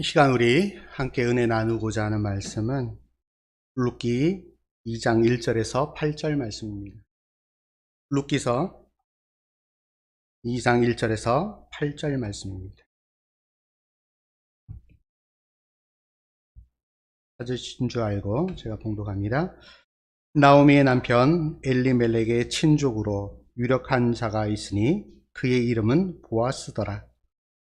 이 시간 우리 함께 은혜 나누고자 하는 말씀은 룻기 2장 1절에서 8절 말씀입니다. 룻기서 2장 1절에서 8절 말씀입니다. 찾으신 줄 알고 제가 봉독합니다. 나오미의 남편 엘리멜렉의 친족으로 유력한 자가 있으니 그의 이름은 보아스더라.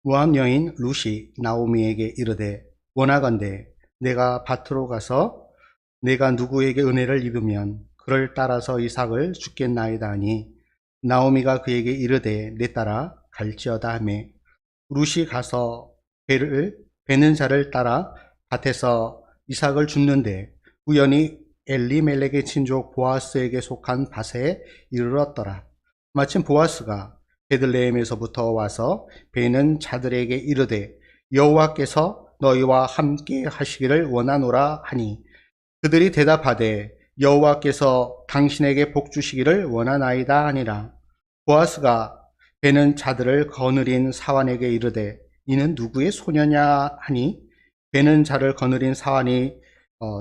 모압 여인 룻이 나오미에게 이르되 원하건대 내가 밭으로 가서 내가 누구에게 은혜를 입으면 그를 따라서 이삭을 죽겠나이다 하니 나오미가 그에게 이르되 내 딸아 갈지어다 하며 룻이 가서 베는 자를 따라 밭에서 이삭을 줍는데 우연히 엘리멜렉의 친족 보아스에게 속한 밭에 이르렀더라. 마침 보아스가 베들레헴에서부터 와서 베는 자들에게 이르되 여호와께서 너희와 함께 하시기를 원하노라 하니 그들이 대답하되 여호와께서 당신에게 복 주시기를 원하나이다 하니라. 보아스가 베는 자들을 거느린 사환에게 이르되 이는 누구의 소녀냐 하니 베는 자를 거느린 사환이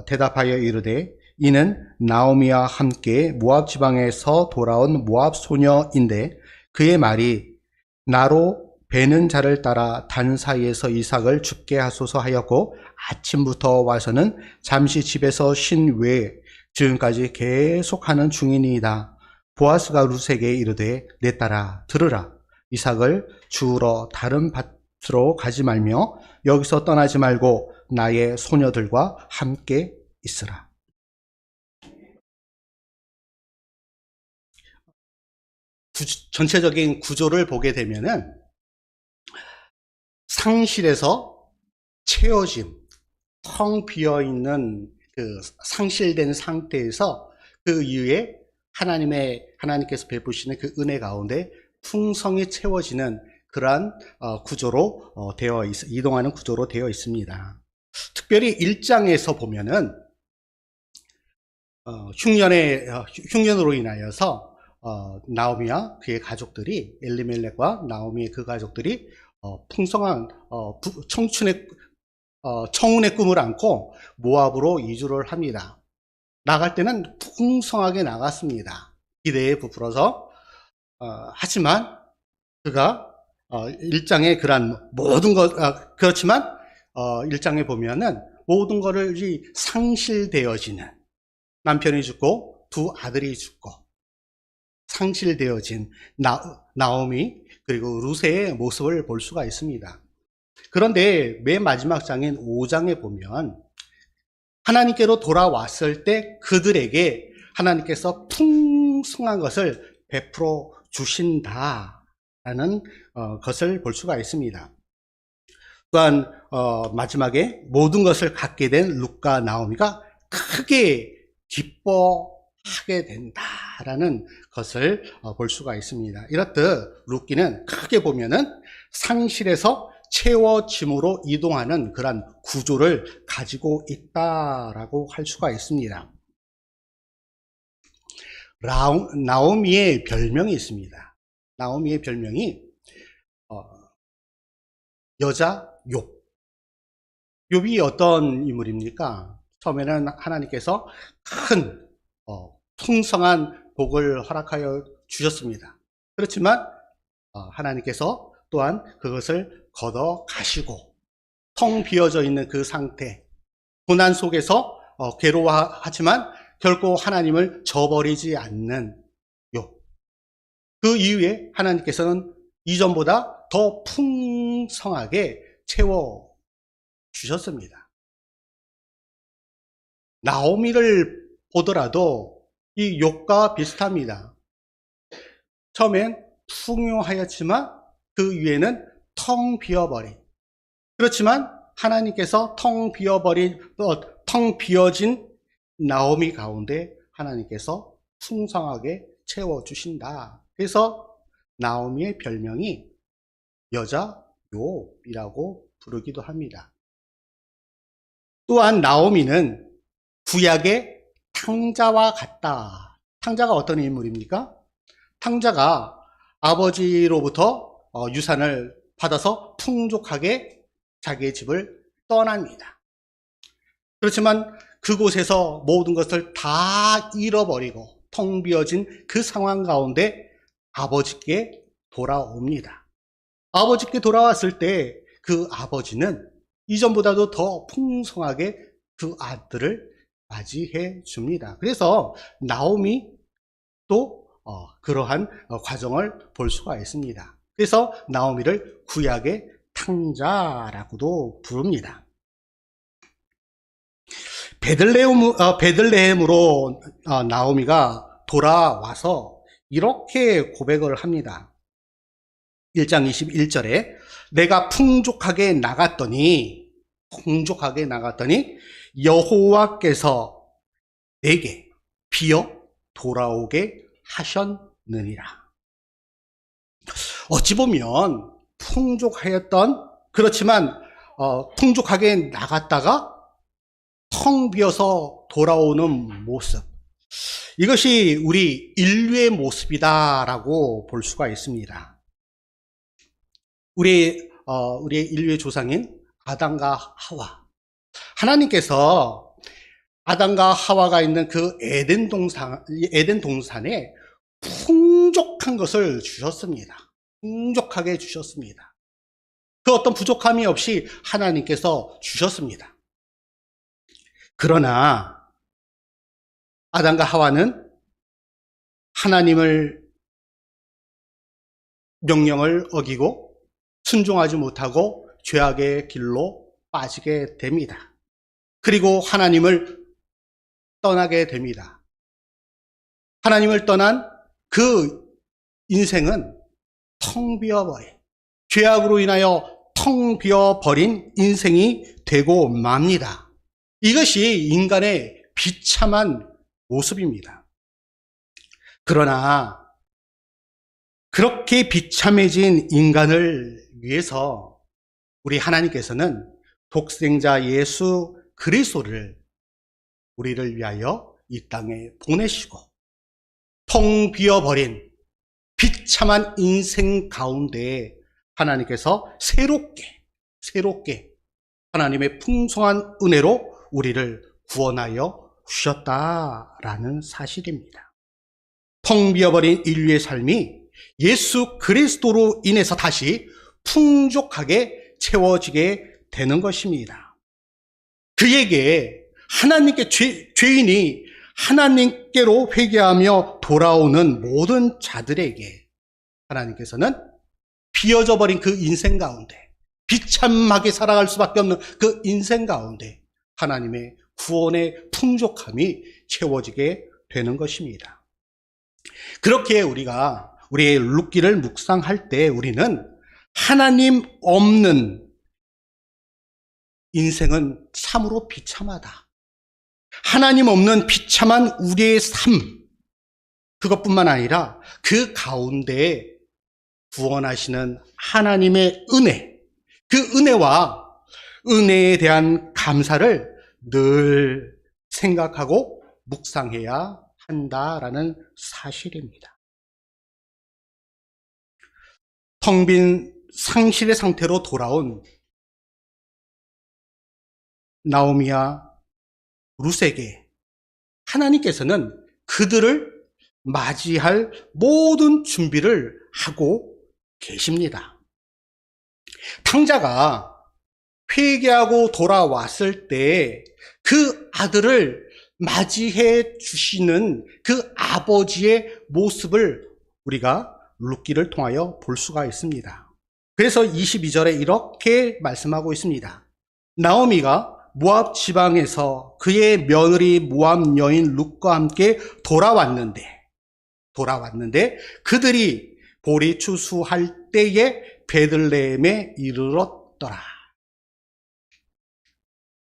대답하여 이르되 이는 나오미와 함께 모압 지방에서 돌아온 모압 소녀인데 그의 말이 나로 베는 자를 따라 단 사이에서 이삭을 죽게 하소서 하였고 아침부터 와서는 잠시 집에서 쉰 외에 지금까지 계속하는 중이니이다. 보아스가 룻에게 이르되 내 딸아 들으라. 이삭을 주우러 다른 밭으로 가지 말며 여기서 떠나지 말고 나의 소녀들과 함께 있으라. 전체적인 구조를 보게 되면은 상실에서 채워짐, 텅 비어있는 그 상실된 상태에서 그 이후에 하나님께서 베푸시는 그 은혜 가운데 풍성히 채워지는 그러한 구조로 이동하는 구조로 되어 있습니다. 특별히 1장에서 보면은 흉년으로 인하여서 나오미와 그의 가족들이 엘리멜렉과 나오미의 그 가족들이 풍성한 청운의 꿈을 안고 모압으로 이주를 합니다. 나갈 때는 풍성하게 나갔습니다. 기대에 부풀어서 하지만 그가 1장에 그러한 모든 것 그렇지만 1장에 보면은 모든 것이 상실되어지는 남편이 죽고 두 아들이 죽고 상실되어진 나오미 그리고 룻의 모습을 볼 수가 있습니다. 그런데 맨 마지막 장인 5장에 보면 하나님께로 돌아왔을 때 그들에게 하나님께서 풍성한 것을 베풀어 주신다라는 것을 볼 수가 있습니다. 또한 마지막에 모든 것을 갖게 된 룻과 나오미가 크게 기뻐하게 된다라는 것을 볼 수가 있습니다. 이렇듯 룻기는 크게 보면은 상실에서 채워짐으로 이동하는 그런 구조를 가지고 있다라고 할 수가 있습니다. 나오미의 별명이 있습니다. 나오미의 별명이 여자 욥. 욥이 어떤 인물입니까? 처음에는 하나님께서 큰 풍성한 복을 허락하여 주셨습니다. 그렇지만 하나님께서 또한 그것을 걷어 가시고 텅 비어져 있는 그 상태, 고난 속에서 괴로워하지만 결코 하나님을 저버리지 않는 욥. 그 이후에 하나님께서는 이전보다 더 풍성하게 채워 주셨습니다. 나오미를 보더라도 이 욥과 비슷합니다. 처음엔 풍요하였지만 그 위에는 텅 비어버린. 그렇지만 하나님께서 텅 비어진 나오미 가운데 하나님께서 풍성하게 채워주신다. 그래서 나오미의 별명이 여자 욥이라고 부르기도 합니다. 또한 나오미는 구약의 탕자와 같다. 탕자가 어떤 인물입니까? 탕자가 아버지로부터 유산을 받아서 풍족하게 자기의 집을 떠납니다. 그렇지만 그곳에서 모든 것을 다 잃어버리고 텅 비어진 그 상황 가운데 아버지께 돌아옵니다. 아버지께 돌아왔을 때 그 아버지는 이전보다도 더 풍성하게 그 아들을 맞이해 줍니다. 그래서 나오미 또 그러한 과정을 볼 수가 있습니다. 그래서 나오미를 구약의 탕자라고도 부릅니다. 베들레헴으로 나오미가 돌아와서 이렇게 고백을 합니다. 1장 21절에 내가 풍족하게 나갔더니 여호와께서 내게 비어 돌아오게 하셨느니라. 어찌 보면 그렇지만 풍족하게 나갔다가 텅 비어서 돌아오는 모습, 이것이 우리 인류의 모습이다라고 볼 수가 있습니다. 우리의 인류의 조상인 아담과 하와, 하나님께서 아담과 하와가 있는 그 에덴 동산에 풍족한 것을 주셨습니다. 풍족하게 주셨습니다. 그 어떤 부족함이 없이 하나님께서 주셨습니다. 그러나 아담과 하와는 하나님을 명령을 어기고 순종하지 못하고 죄악의 길로 빠지게 됩니다. 그리고 하나님을 떠나게 됩니다. 하나님을 떠난 그 인생은 텅 비어버린, 죄악으로 인하여 텅 비어버린 인생이 되고 맙니다. 이것이 인간의 비참한 모습입니다. 그러나 그렇게 비참해진 인간을 위해서 우리 하나님께서는 독생자 예수 그리스도를 우리를 위하여 이 땅에 보내시고 텅 비어버린 비참한 인생 가운데 하나님께서 새롭게 하나님의 풍성한 은혜로 우리를 구원하여 주셨다라는 사실입니다. 텅 비어버린 인류의 삶이 예수 그리스도로 인해서 다시 풍족하게 채워지게 되는 것입니다. 그에게 하나님께 죄인이 하나님께로 회개하며 돌아오는 모든 자들에게 하나님께서는 비어져 버린 그 인생 가운데, 비참하게 살아갈 수밖에 없는 그 인생 가운데 하나님의 구원의 풍족함이 채워지게 되는 것입니다. 그렇게 우리가 우리의 룻기를 묵상할 때 우리는 하나님 없는 인생은 참으로 비참하다. 하나님 없는 비참한 우리의 삶, 그것뿐만 아니라 그 가운데 구원하시는 하나님의 은혜, 그 은혜에 대한 감사를 늘 생각하고 묵상해야 한다라는 사실입니다. 텅 빈 상실의 상태로 돌아온 나오미와 룻에게 하나님께서는 그들을 맞이할 모든 준비를 하고 계십니다. 탕자가 회개하고 돌아왔을 때 그 아들을 맞이해 주시는 그 아버지의 모습을 우리가 룻기를 통하여 볼 수가 있습니다. 그래서 22절에 이렇게 말씀하고 있습니다. 나오미가 모압 지방에서 그의 며느리 모압 여인 룻과 함께 돌아왔는데 그들이 보리 추수할 때에 베들레헴에 이르렀더라.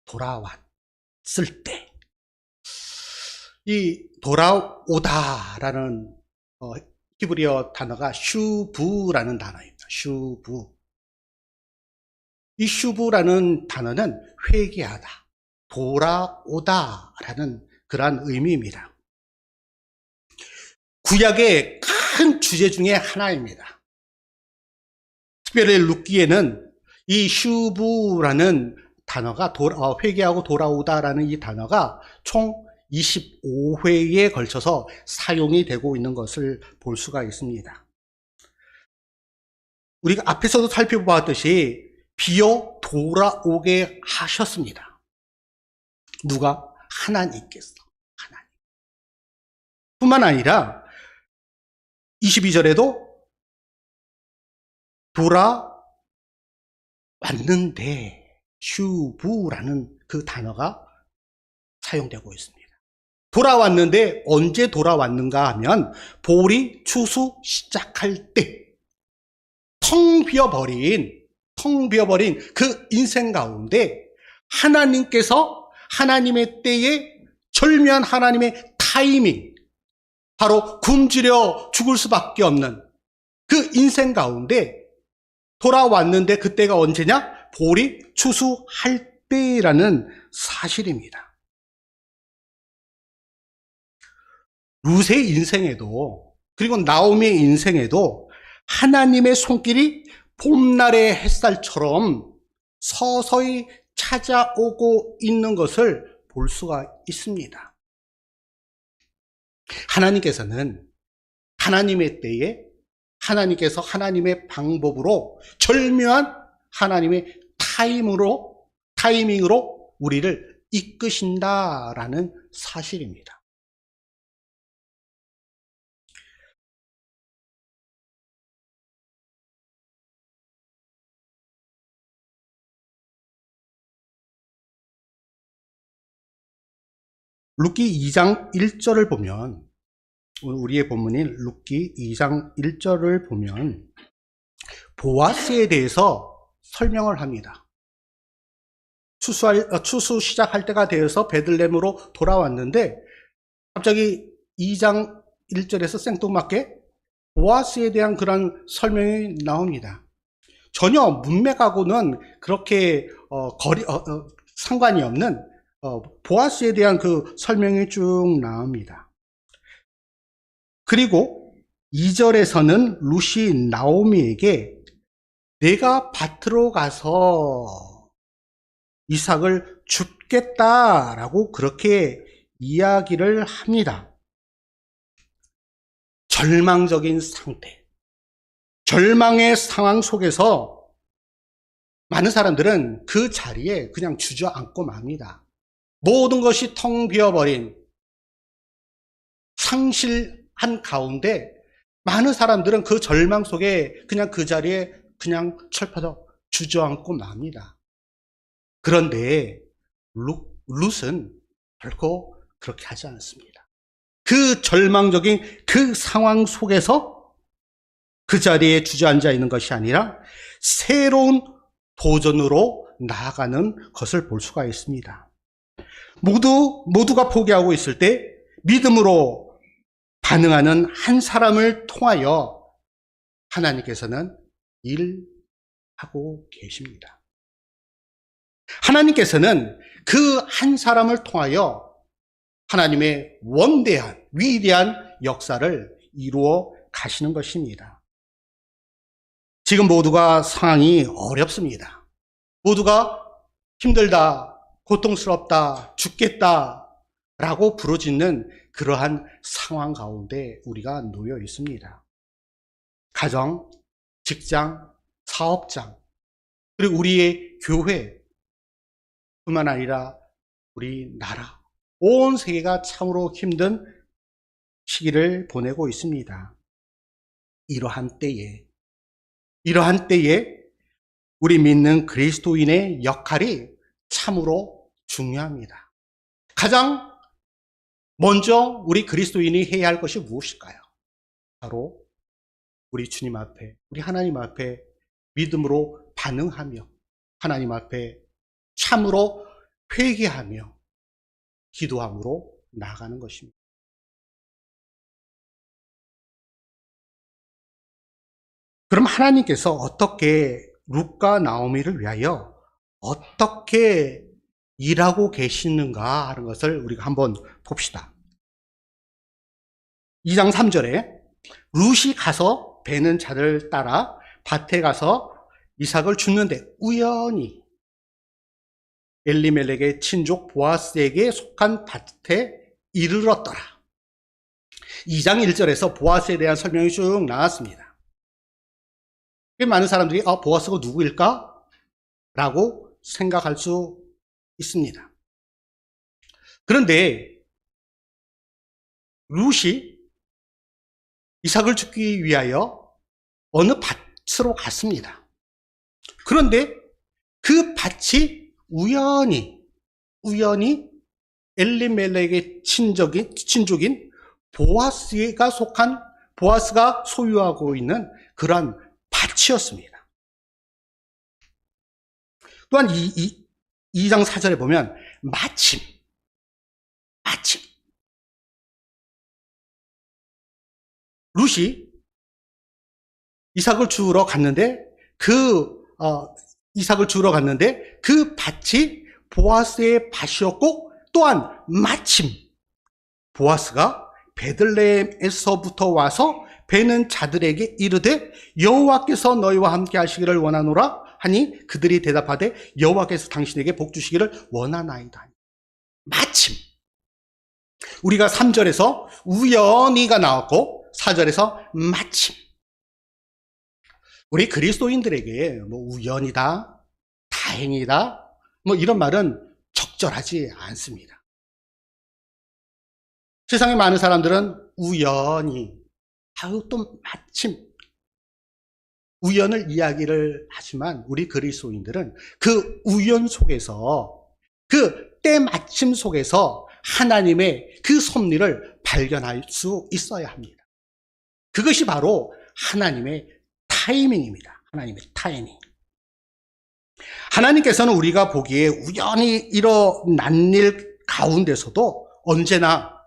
돌아왔을 때, 이 돌아오다라는 히브리어 단어가 슈부라는 단어입니다. 슈부. 이 슈부라는 단어는 회개하다, 돌아오다라는 그러한 의미입니다. 구약의 큰 주제 중에 하나입니다. 특별히 룻기에는 이 슈부라는 단어가 회개하고 돌아오다라는 이 단어가 총 25회에 걸쳐서 사용이 되고 있는 것을 볼 수가 있습니다. 우리가 앞에서도 살펴보았듯이 비어 돌아오게 하셨습니다. 누가? 하나님께서. 하나님. 뿐만 아니라 22절에도 돌아왔는데 슈부라는 그 단어가 사용되고 있습니다. 돌아왔는데 언제 돌아왔는가 하면 보울이 추수 시작할 때 텅 비어버린 그 인생 가운데 하나님께서 하나님의 때에 절묘한 하나님의 타이밍, 바로 굶주려 죽을 수밖에 없는 그 인생 가운데 돌아왔는데 그때가 언제냐? 보울이 추수할 때라는 사실입니다. 룻의 인생에도, 그리고 나오미의 인생에도 하나님의 손길이 봄날의 햇살처럼 서서히 찾아오고 있는 것을 볼 수가 있습니다. 하나님께서는 하나님의 때에 하나님께서 하나님의 방법으로 절묘한 하나님의 타이밍으로 우리를 이끄신다라는 사실입니다. 룻기 2장 1절을 보면, 우리의 본문인 룻기 2장 1절을 보면 보아스에 대해서 설명을 합니다. 추수 시작할 때가 되어서 베들레헴으로 돌아왔는데 갑자기 2장 1절에서 생뚱맞게 보아스에 대한 그런 설명이 나옵니다. 전혀 문맥하고는 그렇게 상관이 없는 보아스에 대한 그 설명이 쭉 나옵니다. 그리고 2절에서는 룻이 나오미에게 내가 밭으로 가서 이삭을 줍겠다라고 그렇게 이야기를 합니다. 절망적인 상태, 절망의 상황 속에서 많은 사람들은 그 자리에 그냥 주저앉고 맙니다. 모든 것이 텅 비어버린 상실한 가운데 많은 사람들은 그 절망 속에 그냥 그 자리에 그냥 철퍼덕 주저앉고 맙니다. 그런데 룻은 결코 그렇게 하지 않습니다. 그 절망적인 그 상황 속에서 그 자리에 주저앉아 있는 것이 아니라 새로운 도전으로 나아가는 것을 볼 수가 있습니다. 모두가 포기하고 있을 때 믿음으로 반응하는 한 사람을 통하여 하나님께서는 일하고 계십니다. 하나님께서는 그 한 사람을 통하여 하나님의 원대한 위대한 역사를 이루어 가시는 것입니다. 지금 모두가 상황이 어렵습니다. 모두가 힘들다, 고통스럽다, 죽겠다 라고 부르짖는 그러한 상황 가운데 우리가 놓여 있습니다. 가정, 직장, 사업장, 그리고 우리의 교회 뿐만 아니라 우리 나라, 온 세계가 참으로 힘든 시기를 보내고 있습니다. 이러한 때에 우리 믿는 그리스도인의 역할이 참으로 중요합니다. 가장 먼저 우리 그리스도인이 해야 할 것이 무엇일까요? 바로 우리 주님 앞에, 우리 하나님 앞에 믿음으로 반응하며 하나님 앞에 참으로 회개하며 기도함으로 나아가는 것입니다. 그럼 하나님께서 어떻게 룻과 나오미를 위하여 어떻게 일하고 계시는가 하는 것을 우리가 한번 봅시다. 2장 3절에 룻이 가서 베는 자를 따라 밭에 가서 이삭을 줍는데 우연히 엘리멜렉의 친족 보아스에게 속한 밭에 이르렀더라. 2장 1절에서 보아스에 대한 설명이 쭉 나왔습니다. 많은 사람들이 보아스가 누구일까? 라고 생각할 수 있습니다. 그런데 룻이 이삭을 죽기 위하여 어느 밭으로 갔습니다. 그런데 그 밭이 우연히 엘리멜렉의 친족인 보아스가 소유하고 있는 그러한 밭이었습니다. 또한 2장 4절에 보면 마침 룻이 이삭을 주우러 갔는데 그 밭이 보아스의 밭이었고, 또한 마침 보아스가 베들레헴에서부터 와서 베는 자들에게 이르되 여호와께서 너희와 함께 하시기를 원하노라 하니 그들이 대답하되 여호와께서 당신에게 복 주시기를 원하나이다. 마침 우리가 3절에서 우연히가 나왔고 4절에서 마침. 우리 그리스도인들에게 우연이다, 다행이다, 이런 말은 적절하지 않습니다. 세상에 많은 사람들은 우연히, 또 마침, 우연을 이야기를 하지만 우리 그리스도인들은 그 우연 속에서, 그 때마침 속에서 하나님의 그 섭리를 발견할 수 있어야 합니다. 그것이 바로 하나님의 타이밍입니다. 하나님의 타이밍. 하나님께서는 우리가 보기에 우연히 일어난 일 가운데서도 언제나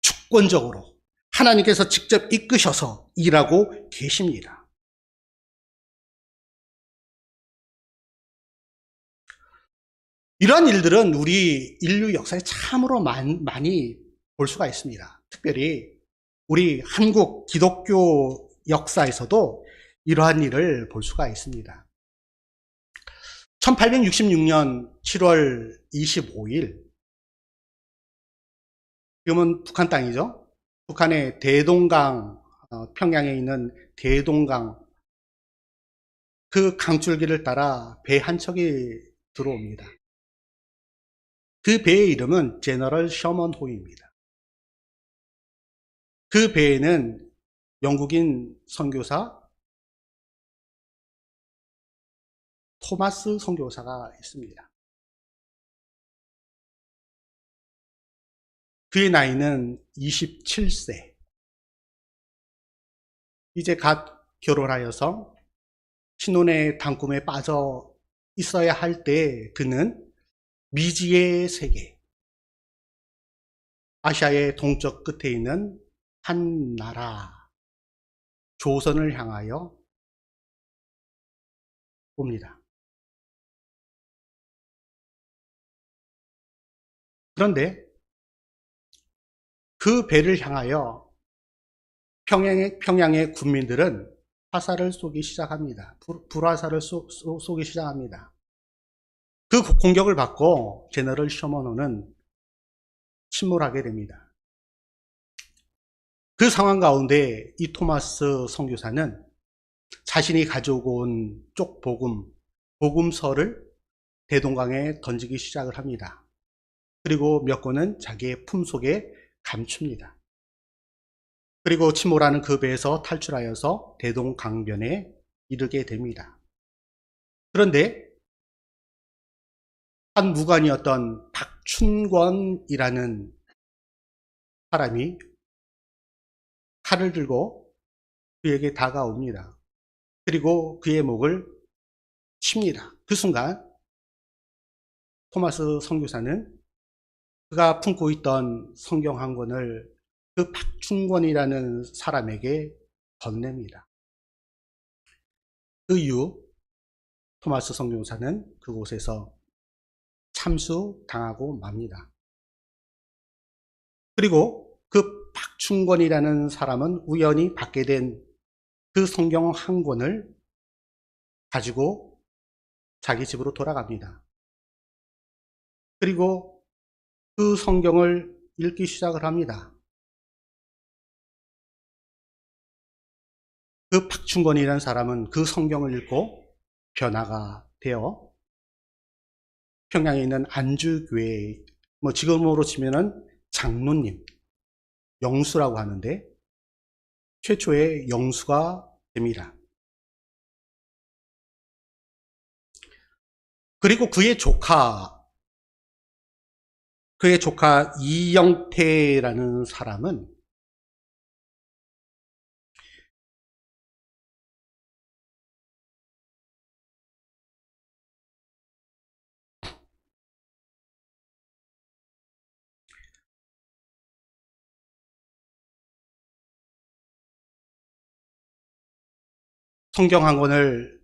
주권적으로 하나님께서 직접 이끄셔서 일하고 계십니다. 이러한 일들은 우리 인류 역사에 참으로 많이 볼 수가 있습니다. 특별히 우리 한국 기독교 역사에서도 이러한 일을 볼 수가 있습니다. 1866년 7월 25일, 지금은 북한 땅이죠. 북한의 대동강, 평양에 있는 대동강, 그 강줄기를 따라 배 한 척이 들어옵니다. 그 배의 이름은 제너럴 셔먼호입니다. 그 배에는 영국인 선교사 토마스 선교사가 있습니다. 그의 나이는 27세. 이제 갓 결혼하여서 신혼의 단꿈에 빠져 있어야 할 때 그는 미지의 세계, 아시아의 동쪽 끝에 있는 한 나라, 조선을 향하여 옵니다. 그런데 그 배를 향하여 평양의 군민들은 화살을 쏘기 시작합니다. 불화살을 쏘기 시작합니다. 그 공격을 받고 제너럴 셔먼호는 침몰하게 됩니다. 그 상황 가운데 이 토마스 선교사는 자신이 가지고 온 쪽 복음서를 대동강에 던지기 시작을 합니다. 그리고 몇 권은 자기의 품속에 감춥니다. 그리고 침몰하는 그 배에서 탈출하여서 대동강변에 이르게 됩니다. 그런데 한 무관이었던 박춘권이라는 사람이 칼을 들고 그에게 다가옵니다. 그리고 그의 목을 칩니다. 그 순간 토마스 선교사는 그가 품고 있던 성경 한 권을 그 박춘권이라는 사람에게 건넵니다. 그 이후 토마스 선교사는 그곳에서 참수당하고 맙니다. 그리고 그 박춘권이라는 사람은 우연히 받게 된 그 성경 한 권을 가지고 자기 집으로 돌아갑니다. 그리고 그 성경을 읽기 시작을 합니다. 그 박충건이라는 사람은 그 성경을 읽고 변화가 되어 평양에 있는 안주교회, 지금으로 치면은 장로님, 영수라고 하는데 최초의 영수가 됩니다. 그리고 그의 조카 이영태라는 사람은 성경 한 권을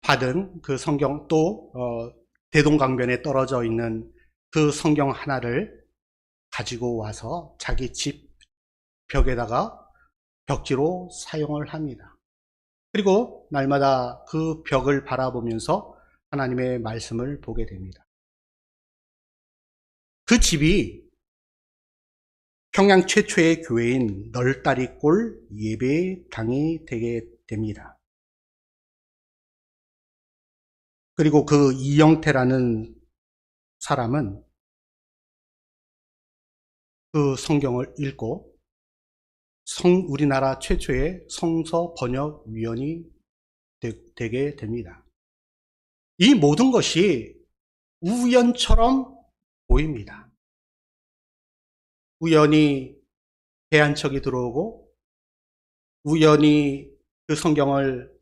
받은 그 성경 또 대동강변에 떨어져 있는 그 성경 하나를 가지고 와서 자기 집 벽에다가 벽지로 사용을 합니다. 그리고 날마다 그 벽을 바라보면서 하나님의 말씀을 보게 됩니다. 그 집이 평양 최초의 교회인 널다리골 예배당이 되게 됩니다. 그리고 그 이영태라는 사람은 그 성경을 읽고 우리나라 최초의 성서 번역위원이 되게 됩니다. 이 모든 것이 우연처럼 보입니다. 우연히 배한척이 들어오고 우연히 그 성경을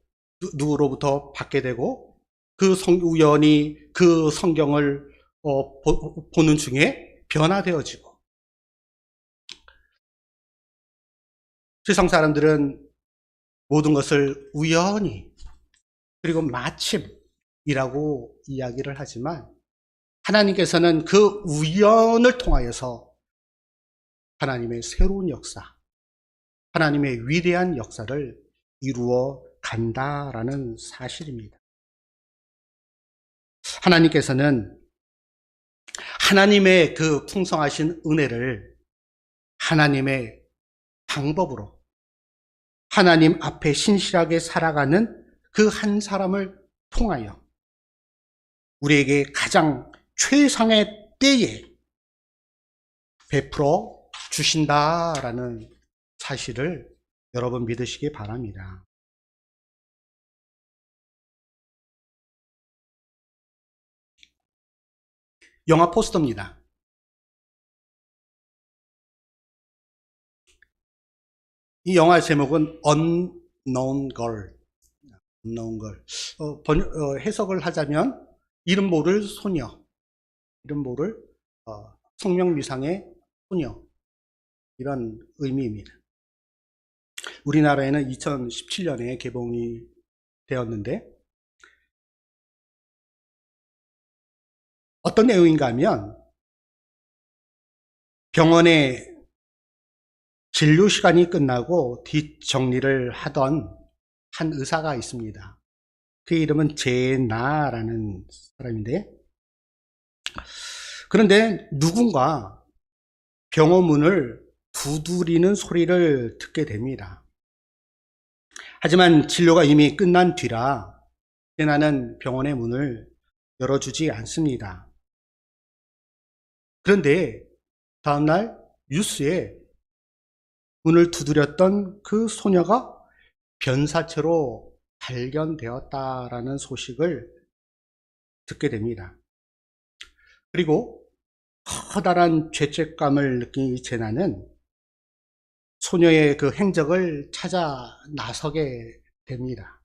누구로부터 받게 되고 우연히 그 성경을 보는 중에 변화되어지고 세상 사람들은 모든 것을 우연히 그리고 마침이라고 이야기를 하지만 하나님께서는 그 우연을 통하여서 하나님의 새로운 역사, 하나님의 위대한 역사를 이루어 간다라는 사실입니다. 하나님께서는 하나님의 그 풍성하신 은혜를 하나님의 방법으로 하나님 앞에 신실하게 살아가는 그 한 사람을 통하여 우리에게 가장 최상의 때에 베풀어 주신다라는 사실을 여러분 믿으시기 바랍니다. 영화 포스터입니다. 이 영화의 제목은 Unknown Girl. 해석을 하자면 이름 모를 소녀, 이름 모를 성명미상의 소녀, 이런 의미입니다. 우리나라에는 2017년에 개봉이 되었는데 어떤 내용인가 하면 병원에 진료 시간이 끝나고 뒷정리를 하던 한 의사가 있습니다. 그의 이름은 제나라는 사람인데 그런데 누군가 병원 문을 두드리는 소리를 듣게 됩니다. 하지만 진료가 이미 끝난 뒤라 제나는 병원의 문을 열어주지 않습니다. 그런데 다음날 뉴스에 문을 두드렸던 그 소녀가 변사체로 발견되었다라는 소식을 듣게 됩니다. 그리고 커다란 죄책감을 느낀 제나는 소녀의 그 행적을 찾아 나서게 됩니다.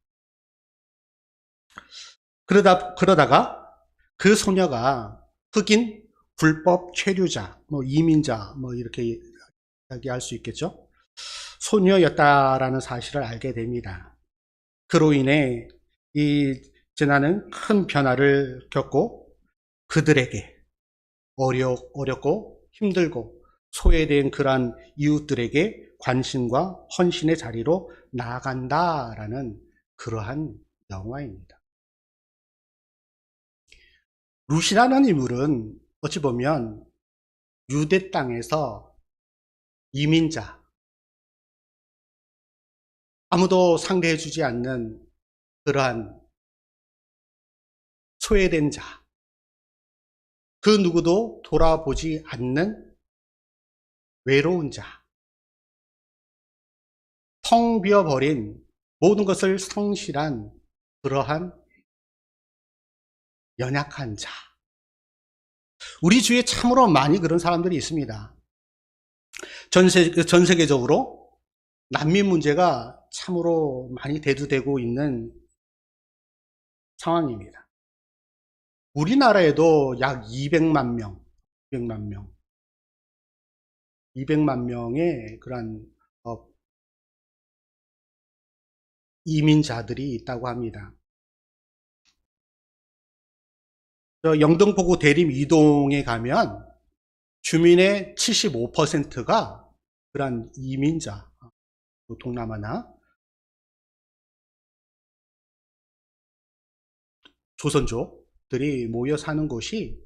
그러다가 그 소녀가 흑인 불법 체류자, 이민자, 이렇게 이야기할 수 있겠죠. 소녀였다라는 사실을 알게 됩니다. 그로 인해 이 제나는 큰 변화를 겪고 그들에게 어렵고 힘들고 소외된 그러한 이웃들에게 관심과 헌신의 자리로 나아간다라는 그러한 영화입니다. 룻이라는 인물은 어찌 보면 유대 땅에서 이민자, 아무도 상대해주지 않는 그러한 소외된 자, 그 누구도 돌아보지 않는 외로운 자, 텅 비어버린 모든 것을 성실한 그러한 연약한 자. 우리 주위에 참으로 많이 그런 사람들이 있습니다. 전 세계적으로 난민 문제가 참으로 많이 대두되고 있는 상황입니다. 우리나라에도 약 200만 명의 그런 이민자들이 있다고 합니다. 영등포구 대림 이동에 가면 주민의 75%가 그런 이민자, 동남아나 조선족들이 모여 사는 곳이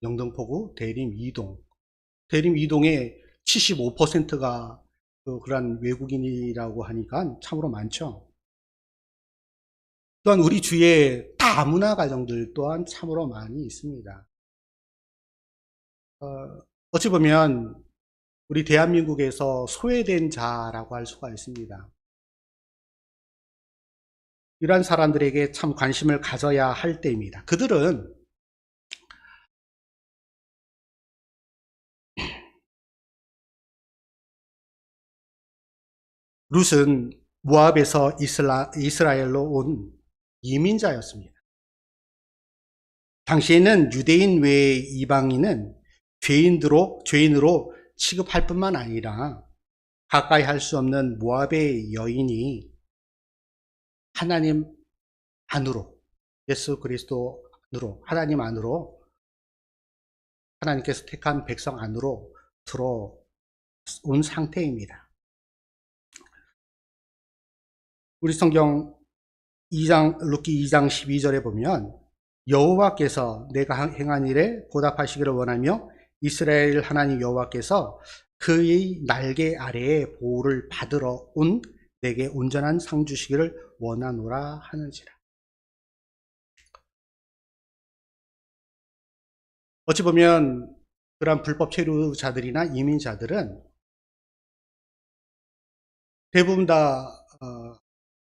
영등포구 대림 이동. 대림 이동의 75%가 그런 외국인이라고 하니까 참으로 많죠. 또한 우리 주위에 다문화 가정들 또한 참으로 많이 있습니다. 어찌 보면 우리 대한민국에서 소외된 자라고 할 수가 있습니다. 이러한 사람들에게 참 관심을 가져야 할 때입니다. 그들은 룻은 모압에서 이스라엘로 온 이민자였습니다. 당시에는 유대인 외의 이방인은 죄인으로 취급할 뿐만 아니라 가까이 할 수 없는 모압의 여인이 하나님 안으로, 예수 그리스도 안으로, 하나님 안으로, 하나님께서 택한 백성 안으로 들어온 상태입니다. 우리 성경 룻기 2장 12절에 보면 여호와께서 내가 행한 일에 보답하시기를 원하며 이스라엘 하나님 여호와께서 그의 날개 아래에 보호를 받으러 온 내게 온전한 상 주시기를 원하노라 하는지라. 어찌 보면 그러한 불법 체류자들이나 이민자들은 대부분 다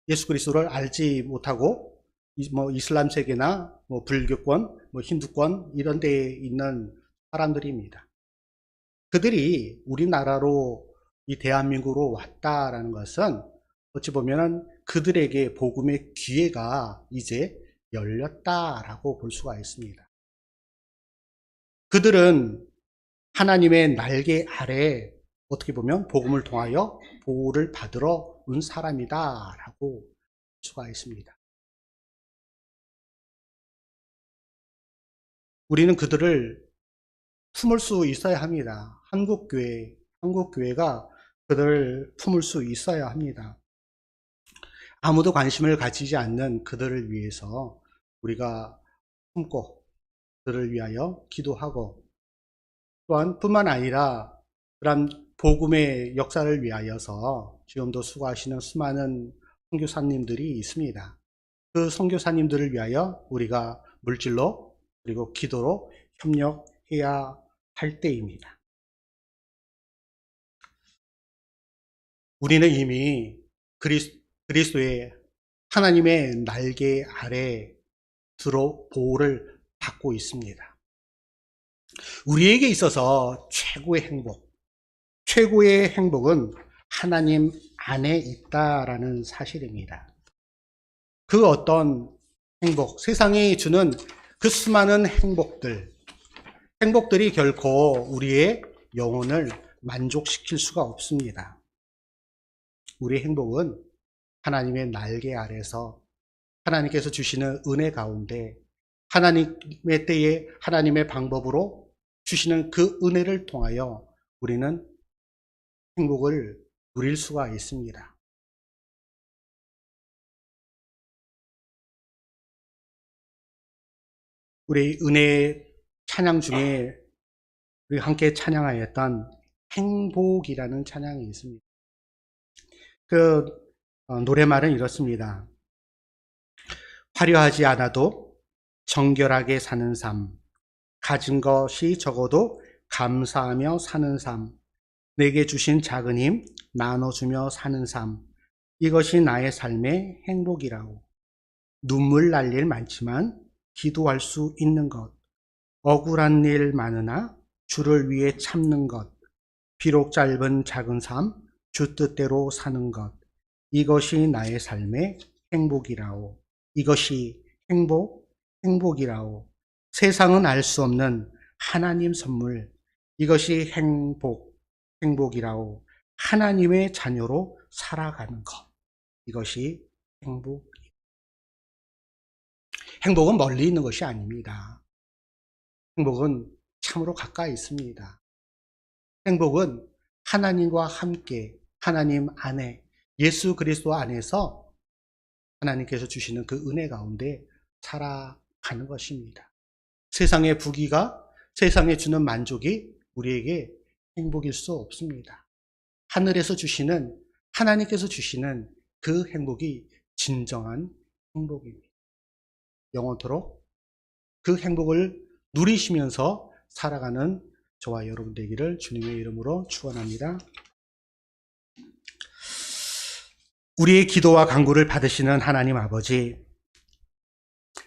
예수 그리스도를 알지 못하고 이슬람 세계나 불교권, 힌두권 이런 데에 있는 사람들입니다. 그들이 우리나라로 이 대한민국으로 왔다라는 것은 어찌 보면 그들에게 복음의 기회가 이제 열렸다라고 볼 수가 있습니다. 그들은 하나님의 날개 아래 어떻게 보면 복음을 통하여 보호를 받으러 온 사람이다라고 볼 수가 있습니다. 우리는 그들을 품을 수 있어야 합니다. 한국교회가 그들을 품을 수 있어야 합니다. 아무도 관심을 가지지 않는 그들을 위해서 우리가 품고 그들을 위하여 기도하고 또한 뿐만 아니라 그런 복음의 역사를 위하여서 지금도 수고하시는 수많은 선교사님들이 있습니다. 그 선교사님들을 위하여 우리가 물질로 그리고 기도로 협력해야 할 때입니다. 우리는 이미 그리스도의 하나님의 날개 아래 들어 보호를 받고 있습니다. 우리에게 있어서 최고의 행복은 하나님 안에 있다라는 사실입니다. 그 어떤 행복, 세상이 주는 그 수많은 행복들이 결코 우리의 영혼을 만족시킬 수가 없습니다. 우리의 행복은 하나님의 날개 아래서 하나님께서 주시는 은혜 가운데 하나님의 때에 하나님의 방법으로 주시는 그 은혜를 통하여 우리는 행복을 누릴 수가 있습니다. 우리 은혜 찬양 중에 우리 함께 찬양하였던 행복이라는 찬양이 있습니다. 그 노래말은 이렇습니다. 화려하지 않아도 정결하게 사는 삶, 가진 것이 적어도 감사하며 사는 삶, 내게 주신 작은 힘 나눠주며 사는 삶, 이것이 나의 삶의 행복이라고. 눈물 날 일 많지만 기도할 수 있는 것, 억울한 일 많으나 주를 위해 참는 것, 비록 짧은 작은 삶, 주 뜻대로 사는 것, 이것이 나의 삶의 행복이라오. 이것이 행복이라오. 세상은 알 수 없는 하나님 선물, 이것이 행복이라오. 하나님의 자녀로 살아가는 것, 이것이 행복. 행복은 멀리 있는 것이 아닙니다. 행복은 참으로 가까이 있습니다. 행복은 하나님과 함께, 하나님 안에, 예수 그리스도 안에서 하나님께서 주시는 그 은혜 가운데 살아가는 것입니다. 세상의 부귀가, 세상에 주는 만족이 우리에게 행복일 수 없습니다. 하늘에서 주시는, 하나님께서 주시는 그 행복이 진정한 행복입니다. 영원토록 그 행복을 누리시면서 살아가는 저와 여러분 되기를 주님의 이름으로 축원합니다. 우리의 기도와 간구를 받으시는 하나님 아버지,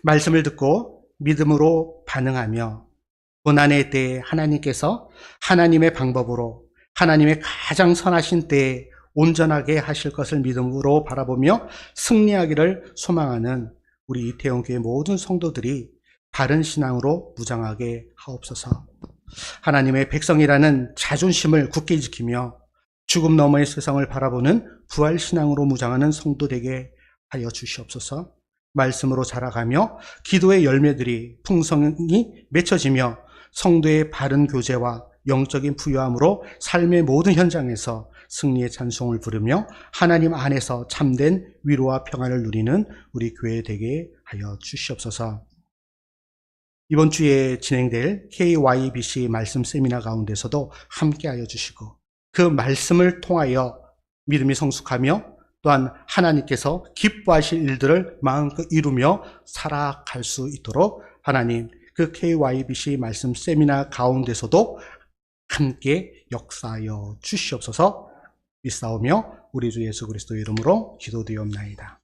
말씀을 듣고 믿음으로 반응하며 고난의 때에 하나님께서 하나님의 방법으로, 하나님의 가장 선하신 때에 온전하게 하실 것을 믿음으로 바라보며 승리하기를 소망하는 우리 이태원교회 모든 성도들이 바른 신앙으로 무장하게 하옵소서. 하나님의 백성이라는 자존심을 굳게 지키며 죽음 너머의 세상을 바라보는 부활신앙으로 무장하는 성도 되게 하여 주시옵소서. 말씀으로 자라가며 기도의 열매들이 풍성히 맺혀지며 성도의 바른 교제와 영적인 부유함으로 삶의 모든 현장에서 승리의 찬송을 부르며 하나님 안에서 참된 위로와 평안을 누리는 우리 교회 되게 하여 주시옵소서. 이번 주에 진행될 KYBC 말씀 세미나 가운데서도 함께하여 주시고 그 말씀을 통하여 믿음이 성숙하며 또한 하나님께서 기뻐하실 일들을 마음껏 이루며 살아갈 수 있도록 하나님 그 KYBC 말씀 세미나 가운데서도 함께 역사하여 주시옵소서. 믿사오며 우리 주 예수 그리스도 이름으로 기도드리옵나이다.